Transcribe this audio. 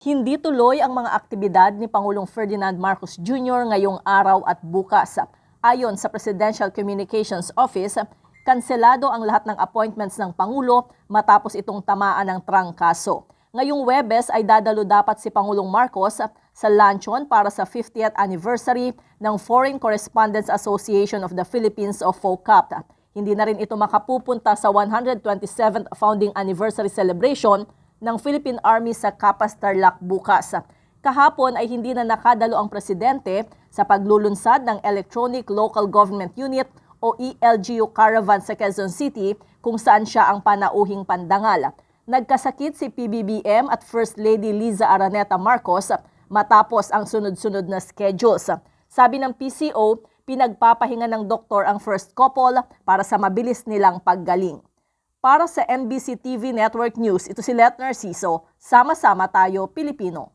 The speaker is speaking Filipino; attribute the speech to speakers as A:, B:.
A: Hindi tuloy ang mga aktibidad ni Pangulong Ferdinand Marcos Jr. ngayong araw at bukas. Ayon sa Presidential Communications Office, kanselado ang lahat ng appointments ng Pangulo matapos itong tamaan ng trangkaso. Ngayong Huwebes ay dadalo dapat si Pangulong Marcos sa luncheon para sa 50th anniversary ng Foreign Correspondents Association of the Philippines o FOCAP. Hindi na rin ito makapupunta sa 127th founding anniversary celebration ng Philippine Army sa Capas, Tarlac bukas. Kahapon ay hindi na nakadalo ang presidente sa paglulunsad ng Electronic Local Government Unit o ELGU caravan sa Quezon City kung saan siya ang panauhing pandangal. Nagkasakit si PBBM at First Lady Liza Araneta Marcos matapos ang sunod-sunod na schedules. Sabi ng PCO, pinagpapahinga ng doktor ang first couple para sa mabilis nilang paggaling. Para sa MBC TV Network News, ito si Let Narciso. Sama-sama tayo, Pilipino.